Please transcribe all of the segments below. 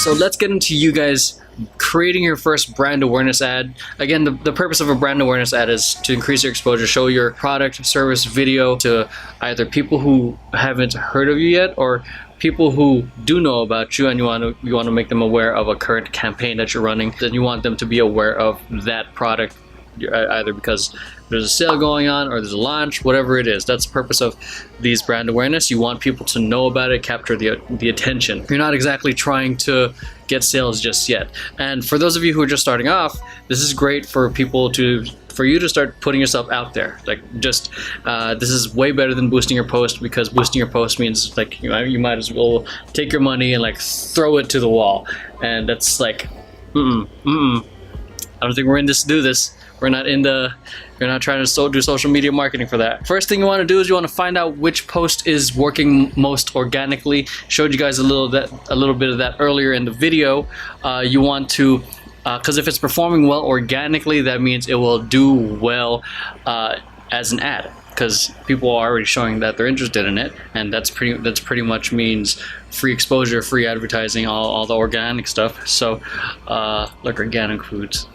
So let's get into you guys creating your first brand awareness ad. Again, the purpose of a brand awareness ad is to increase your exposure, show your product, service, video to either people who haven't heard of you yet or people who do know about you, and you want to make them aware of a current campaign that you're running. Then you want them to be aware of that product, either because there's a sale going on or there's a launch, whatever it is. That's the purpose of these brand awareness. You want people to know about it, capture the attention. You're not exactly trying to get sales just yet. And for those of you who are just starting off, this is great for you to start putting yourself out there. Like, just this is way better than boosting your post, because boosting your post means like you might as well take your money and like throw it to the wall, and that's like I don't think we're in this to do this. We're not trying to do social media marketing for that. First thing you want to do is you want to find out which post is working most organically. Showed you guys a little bit of that earlier in the video. You want to, because if it's performing well organically, that means it will do well as an ad, because people are already showing that they're interested in it, and that's pretty much means free exposure, free advertising, all the organic stuff. So like organic foods.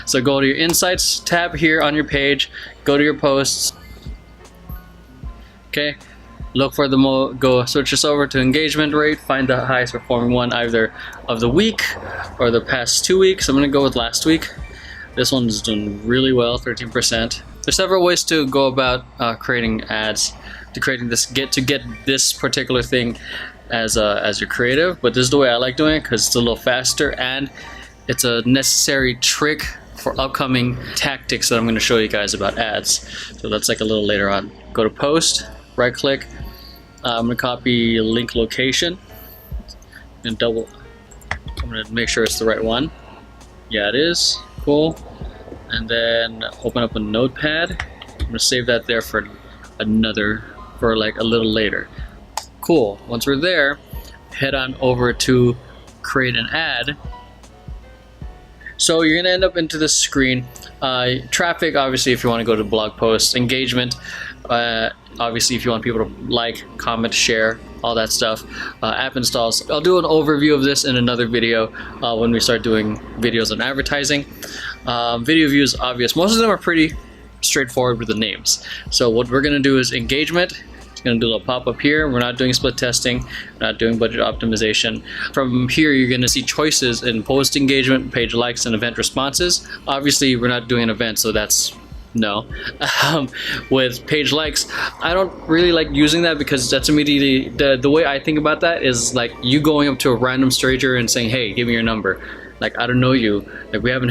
So go to your insights tab here on your page, go to your posts. Okay, look for go switch this over to engagement rate, find the highest performing one either of the week or the past 2 weeks. I'm gonna go with last week. This one's doing really well, 13%. There's several ways to go about creating ads, to get this particular thing as your creative, but this is the way I like doing it because it's a little faster and it's a necessary trick for upcoming tactics that I'm going to show you guys about ads. So that's like a little later on. Go to post, right click. I'm going to copy link location and I'm going to make sure it's the right one. Yeah, it is. Cool. And then open up a notepad. I'm going to save that there for like a little later. Cool. Once we're there, head on over to create an ad. So you're going to end up into this screen. Traffic, obviously, if you want to go to blog posts. Engagement, obviously, if you want people to like, comment, share, all that stuff. App installs. I'll do an overview of this in another video when we start doing videos on advertising. Video views, obvious. Most of them are pretty straightforward with the names. So what we're going to do is engagement. Going to do a little pop-up here. We're not doing split testing, we're not doing budget optimization. From here you're going to see choices in post engagement, page likes, and event responses. Obviously we're not doing an event, so that's no. With page likes, I don't really like using that because that's immediately the way I think about that is like you going up to a random stranger and saying, hey, give me your number. Like, I don't know you. Like, we haven't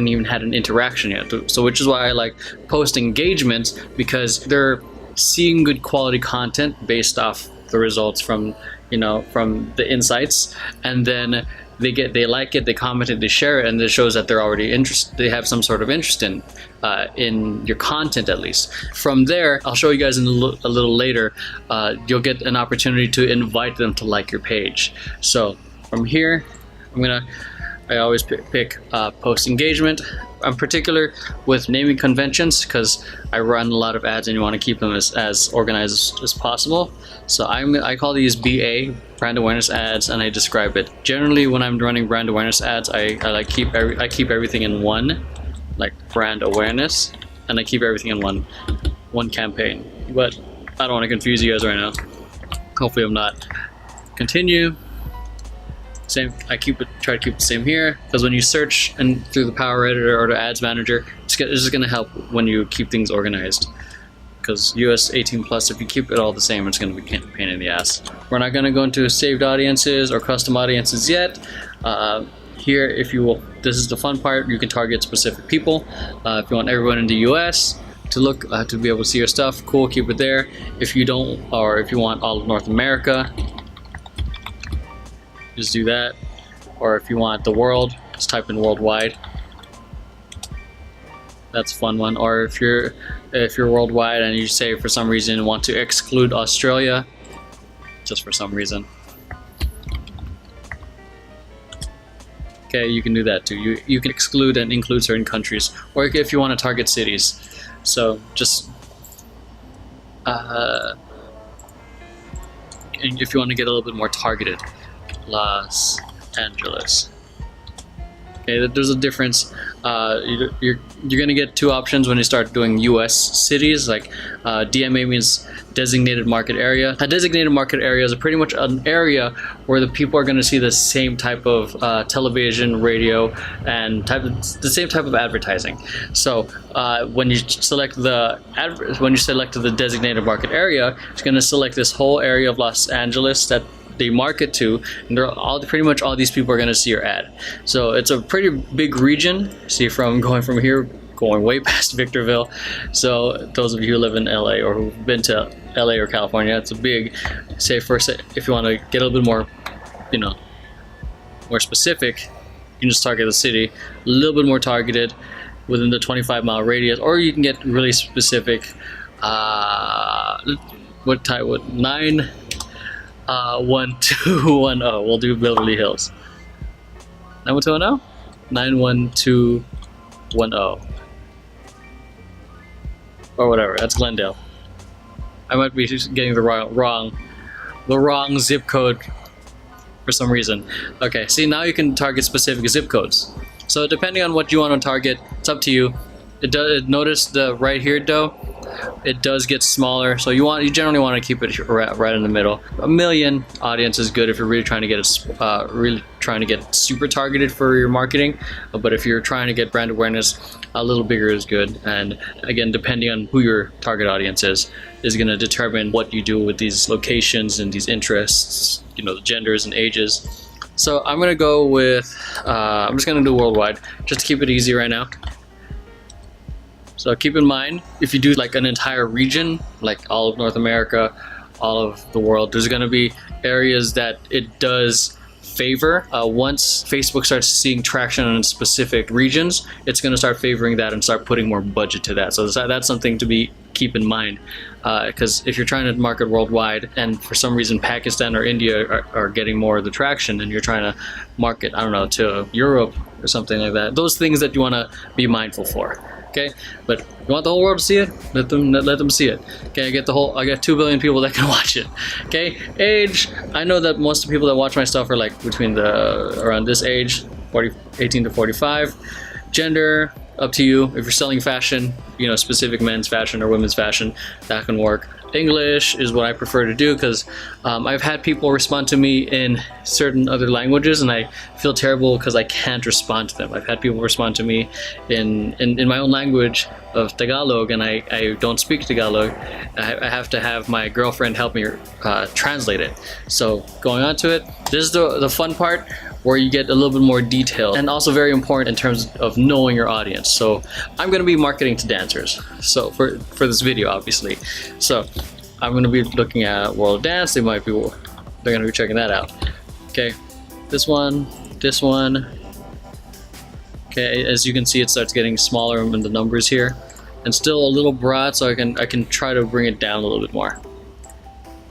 even had an interaction yet. So which is why I like post engagements, because they're seeing good quality content based off the results from the insights, and then they like it, they comment it, they share it, and it shows that they're already interested. They have some sort of interest in your content at least. From there, I'll show you guys a little later. You'll get an opportunity to invite them to like your page. So from here, I always pick post engagement. I'm particular with naming conventions because I run a lot of ads and you want to keep them as organized as possible. So I call these BA, brand awareness ads, and I describe it. Generally, when I'm running brand awareness ads, I keep everything in one, like brand awareness, and I keep everything in one campaign. But I don't want to confuse you guys right now. Hopefully I'm not. Continue. Same. I try to keep the same here, because when you search and through the Power Editor or the Ads Manager, it's just going to help when you keep things organized. Because US 18+, if you keep it all the same, it's going to be a pain in the ass. We're not going to go into saved audiences or custom audiences yet. Here, if you will, this is the fun part. You can target specific people. If you want everyone in the US to look to be able to see your stuff, cool, keep it there. If you don't, or if you want all of North America, just do that. Or if you want the world, just type in worldwide. That's a fun one. Or if you're worldwide and you say for some reason want to exclude Australia, just for some reason, okay, you can do that too. You can exclude and include certain countries, or if you want to target cities. So just if you want to get a little bit more targeted, Las Angeles. Okay, there's a difference. You're gonna get two options when you start doing U.S. cities. Like DMA means designated market area. A designated market area is pretty much an area where the people are going to see the same type of television, radio, and the same type of advertising. So when you select the designated market area, it's going to select this whole area of Los Angeles that they market to, and pretty much all these people are going to see your ad. So it's a pretty big region. See, going from here, going way past Victorville. So those of you who live in LA or who've been to LA or California, it's a big, say first, if you want to get a little bit more, more specific, you can just target the city, a little bit more targeted within the 25-mile radius, or you can get really specific. What type? What 91210? We'll do Beverly Hills. 91210? 91210. Or whatever. That's Glendale. I might be getting the wrong zip code for some reason. Okay, see, now you can target specific zip codes. So depending on what you want to target, it's up to you. Notice the right here though, it does get smaller. So you generally want to keep it right in the middle. 1 million audience is good if you're really trying to get super targeted for your marketing. But if you're trying to get brand awareness, a little bigger is good. And again, depending on who your target audience is going to determine what you do with these locations and these interests, the genders and ages. So I'm gonna go with, I'm just gonna do worldwide, just to keep it easy right now. So keep in mind, if you do like an entire region, like all of North America, all of the world, there's gonna be areas that it does favor. Once Facebook starts seeing traction in specific regions, it's going to start favoring that and start putting more budget to that. So that's something to keep in mind, because if you're trying to market worldwide and for some reason Pakistan or India are getting more of the traction, and you're trying to market, I don't know, to Europe or something like that, those things that you want to be mindful for. Okay, but you want the whole world to see it? Let them see it. Okay, I got 2 billion people that can watch it. Okay, age, I know that most of the people that watch my stuff are like around this age, 18 to 45. Gender, up to you. If you're selling fashion, specific men's fashion or women's fashion, that can work. English is what I prefer to do, because I've had people respond to me in certain other languages and I feel terrible because I can't respond to them. I've had people respond to me in my own language of Tagalog, and I don't speak Tagalog. I have to have my girlfriend help me translate it. So going on to it, this is the fun part, where you get a little bit more detail, and also very important in terms of knowing your audience. So I'm going to be marketing to dancers, so for this video, obviously. So I'm going to be looking at World Dance. They're going to be checking that out. Okay, this one. Okay, as you can see, it starts getting smaller in the numbers here, and still a little broad, so I can try to bring it down a little bit more.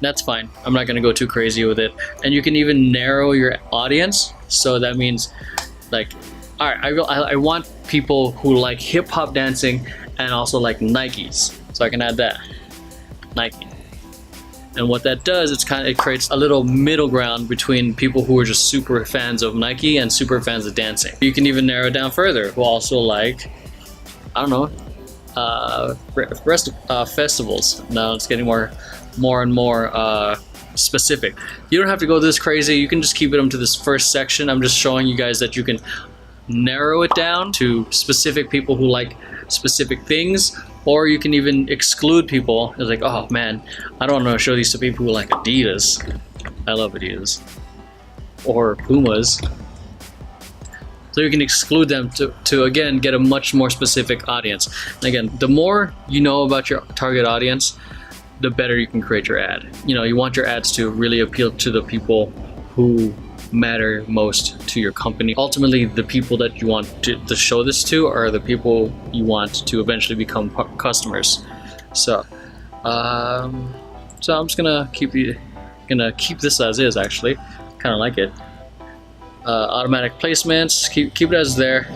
That's fine. I'm not going to go too crazy with it. And you can even narrow your audience. So that means, like, all right, I want people who like hip hop dancing and also like Nikes. So I can add that, Nike. And what that does, it creates a little middle ground between people who are just super fans of Nike and super fans of dancing. You can even narrow it down further, who also like, I don't know, festivals. Now it's getting more and more specific. You don't have to go this crazy. You can just keep them to this first section. I'm just showing you guys that you can narrow it down to specific people who like specific things, or you can even exclude people. It's like, oh man, I don't want to show these to people who like Adidas. I love Adidas. Or Pumas. So you can exclude them to again get a much more specific audience. And again, the more you know about your target audience, the better you can create your ad. You want your ads to really appeal to the people who matter most to your company. Ultimately, the people that you want to show this to are the people you want to eventually become customers. So I'm just gonna keep this as is. Actually, kind of like it. Automatic placements, keep it as there.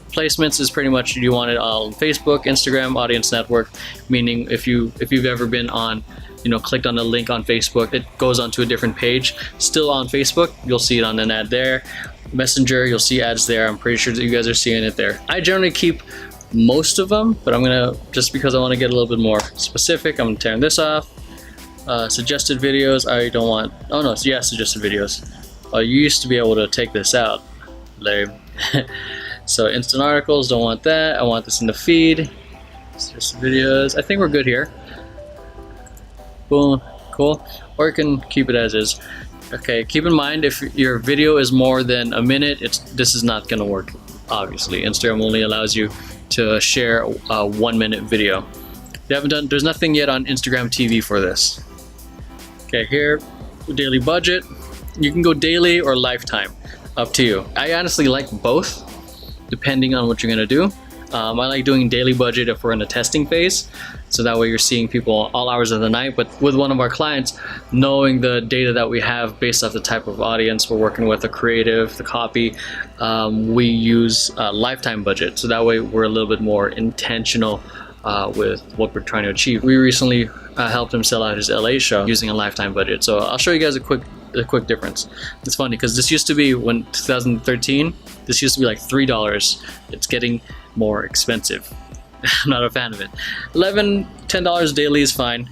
Placements is pretty much, you want it on Facebook, Instagram, audience network, meaning if you've ever been on clicked on the link on Facebook, it goes onto a different page. Still on Facebook, you'll see it on an ad there. Messenger, you'll see ads there. I'm pretty sure that you guys are seeing it there. I generally keep most of them, but I'm gonna, just because I want to get a little bit more specific, I'm turning this off. Suggested videos, I don't want, oh no, yeah, suggested videos. You used to be able to take this out. Lame. So instant articles, don't want that. I want this in the feed. Suggested videos, I think we're good here. Boom, cool. Or you can keep it as is. Okay, keep in mind if your video is more than a minute, this is not gonna work. Obviously, Instagram only allows you to share a 1 minute video. You haven't done, there's nothing yet on Instagram TV for this. Okay, here, daily budget. You can go daily or lifetime, up to you. I honestly like both, depending on what you're gonna do. I like doing daily budget if we're in a testing phase, so that way you're seeing people all hours of the night. But with one of our clients, knowing the data that we have based off the type of audience we're working with, the creative, the copy, we use lifetime budget, so that way we're a little bit more intentional with what we're trying to achieve. We recently helped him sell out his LA show using a lifetime budget, so I'll show you guys a quick difference. It's funny because this used to be, when 2013, this used to be like $3. It's getting more expensive. I'm not a fan of it. $10 daily is fine.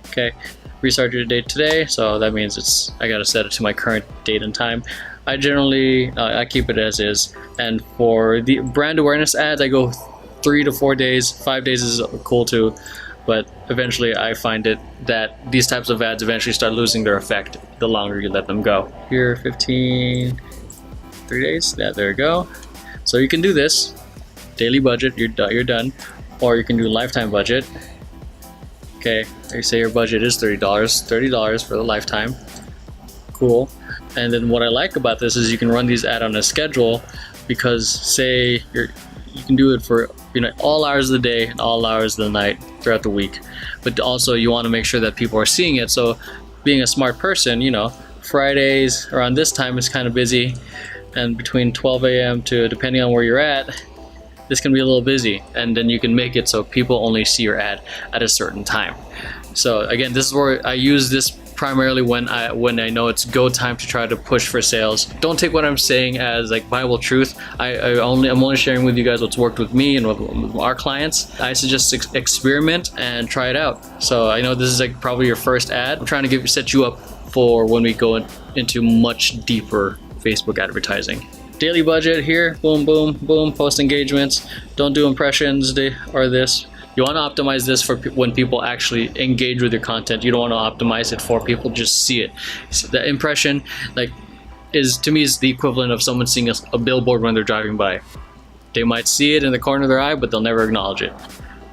Okay, restart your date today, so that means I gotta set it to my current date and time. I generally I keep it as is, and for the brand awareness ads, I go 3 to 4 days. 5 days is cool too, but eventually I find it that these types of ads eventually start losing their effect the longer you let them go. Here, 3 days. Yeah, there you go. So you can do this daily budget, you're done, or you can do lifetime budget. Okay, you say your budget is $30 for the lifetime. Cool. And then what I like about this is you can run these ads on a schedule, because say you can do it for all hours of the day and all hours of the night throughout the week, but also you want to make sure that people are seeing it. So being a smart person, Fridays around this time is kind of busy, and between 12 a.m. to, depending on where you're at, this can be a little busy, and then you can make it so people only see your ad at a certain time. So again, this is where I use this primarily when I know it's go time to try to push for sales. Don't take what I'm saying as like Bible truth. I'm only sharing with you guys what's worked with me and with our clients. I suggest experiment and try it out. So I know this is like probably your first ad. I'm trying to set you up for when we go into much deeper Facebook advertising. Daily budget here, boom, boom, boom, post engagements. Don't do impressions or this. You want to optimize this for when people actually engage with your content. You don't want to optimize it for people just see it. So the impression, to me is the equivalent of someone seeing a billboard when they're driving by. They might see it in the corner of their eye, but they'll never acknowledge it.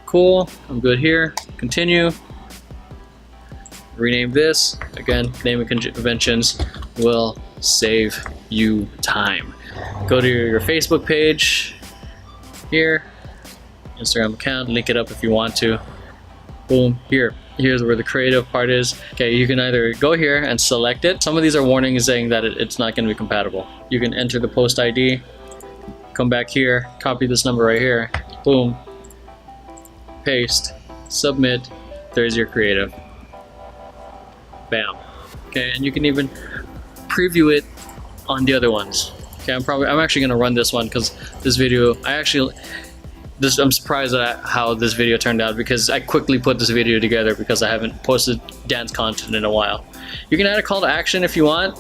Cool, I'm good here. Continue. Rename this. Again, naming conventions will save you time. Go to your Facebook page here, Instagram account, link it up if you want to. Boom, here's where the creative part is. Okay, you can either go here and select it. Some of these are warnings saying that it's not going to be compatible. You can enter the post ID, come back here, copy this number right here, boom, paste, submit, there's your creative. Bam. Okay, and you can even preview it on the other ones. Okay, I'm actually gonna run this one because this video, I'm surprised at how this video turned out, because I quickly put this video together because I haven't posted dance content in a while. You can add a call to action if you want.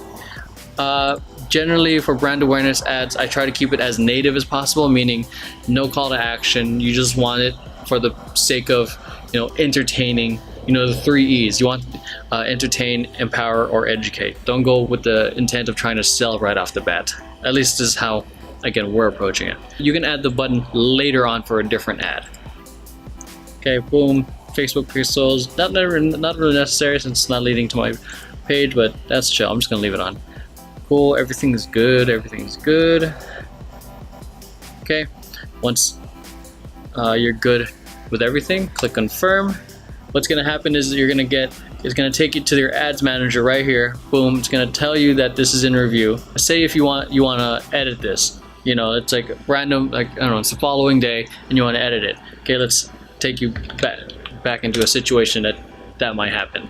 Generally for brand awareness ads, I try to keep it as native as possible, meaning no call to action. You just want it for the sake of entertaining. The 3 E's. You want entertain, empower, or educate. Don't go with the intent of trying to sell right off the bat. At least this is how, again, we're approaching it. You can add the button later on for a different ad. Okay, boom. Facebook pixels. Not really necessary since it's not leading to my page, but that's chill. I'm just gonna leave it on. Cool. Everything's good. Everything's good. Okay. Once you're good with everything, click confirm. What's going to happen is it's going to take you to your ads manager right here. Boom, it's going to tell you that this is in review. Say if you want to edit this. It's like random, I don't know, it's the following day and you want to edit it. Okay, let's take you back into a situation that that might happen.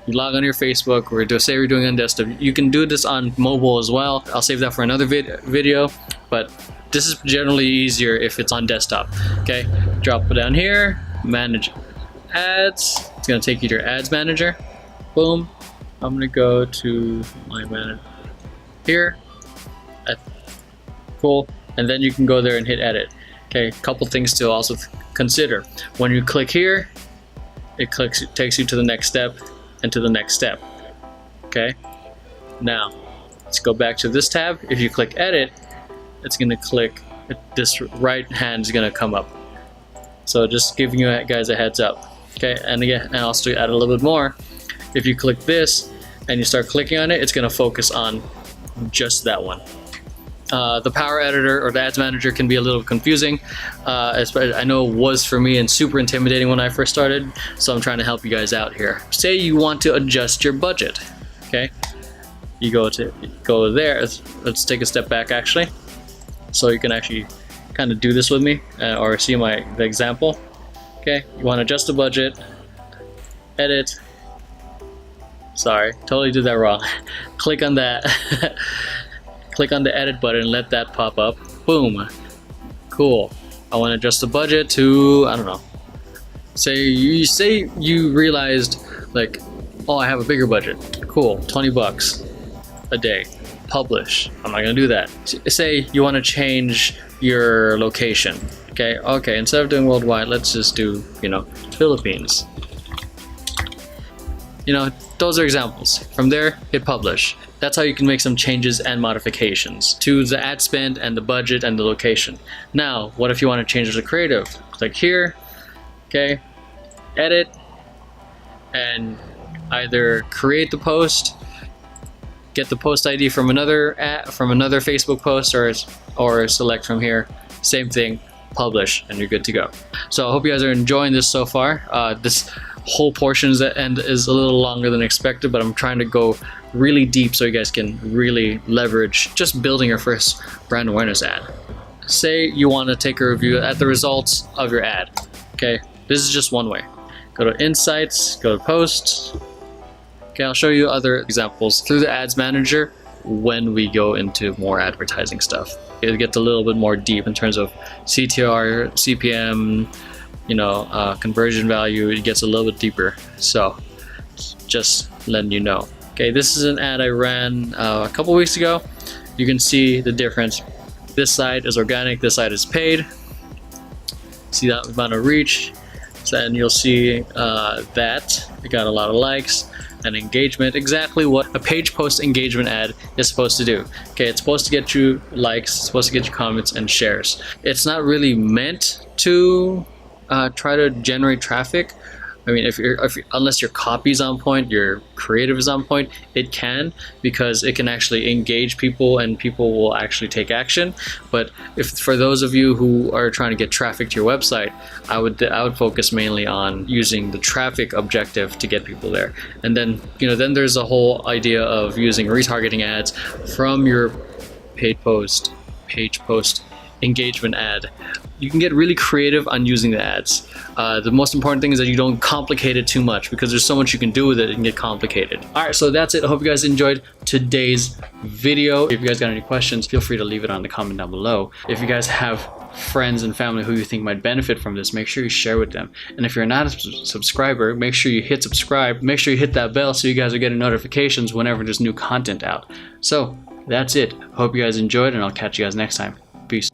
You log on your Facebook, or say you're doing it on desktop. You can do this on mobile as well. I'll save that for another video, but this is generally easier if it's on desktop. Okay, drop it down here, manage ads. It's gonna take you to your ads manager. Boom. I'm gonna go to my manager here. Cool. And then you can go there and hit edit. Okay, a couple things to also consider. When you click here, it takes you to the next step and to the next step. Okay, now let's go back to this tab. If you click edit, it's gonna click, this right hand is gonna come up. So just giving you guys a heads up. Okay, and again, and also to add a little bit more, if you click this and you start clicking on it, it's gonna focus on just that one. The Power Editor or the Ads Manager can be a little confusing. Especially, I know it was for me, and super intimidating when I first started, so I'm trying to help you guys out here. Say you want to adjust your budget, okay? You go there. Let's take a step back actually, so you can actually kind of do this with me or see the example. Okay, you want to adjust the budget, edit. Sorry, totally did that wrong. Click on that. Click on the edit button and let that pop up. Boom. Cool. I want to adjust the budget to, I don't know. Say you realized, like, oh, I have a bigger budget. Cool. 20 bucks a day. Publish. I'm not gonna do that. Say you want to change your location. Okay, instead of doing worldwide, let's just do, Philippines. Those are examples. From there, hit publish. That's how you can make some changes and modifications to the ad spend and the budget and the location. Now, what if you want to change the creative? Click here, okay, edit, and either create the post, get the post ID from another Facebook post, or select from here. Same thing, publish, and you're good to go. So I hope you guys are enjoying this so far. This whole portion is a little longer than expected, but I'm trying to go really deep so you guys can really leverage just building your first brand awareness ad. Say you want to take a review at the results of your ad. Okay, this is just one way. Go to Insights, go to Posts. Okay, I'll show you other examples through the Ads Manager when we go into more advertising stuff. It gets a little bit more deep in terms of CTR, CPM, conversion value. It gets a little bit deeper, so just letting you know. Okay, this is an ad I ran a couple weeks ago. You can see the difference. This side is organic, this side is paid. See that amount of reach, and you'll see that it got a lot of likes and engagement. Exactly what a page post engagement ad is supposed to do. Okay, it's supposed to get you likes, it's supposed to get you comments and shares. It's not really meant to try to generate traffic. I mean, unless your copy is on point, your creative is on point, it can, because it can actually engage people and people will actually take action. But for those of you who are trying to get traffic to your website, I would focus mainly on using the traffic objective to get people there. And then then there's a whole idea of using retargeting ads from your page post engagement ad. You can get really creative on using the ads. The most important thing is that you don't complicate it too much, because there's so much you can do with it, it can get complicated. Alright, so that's it. I hope you guys enjoyed today's video. If you guys got any questions, feel free to leave it on the comment down below. If you guys have friends and family who you think might benefit from this, make sure you share with them. And if you're not a subscriber, make sure you hit subscribe. Make sure you hit that bell so you guys are getting notifications whenever there's new content out. So that's it. Hope you guys enjoyed, and I'll catch you guys next time. Peace.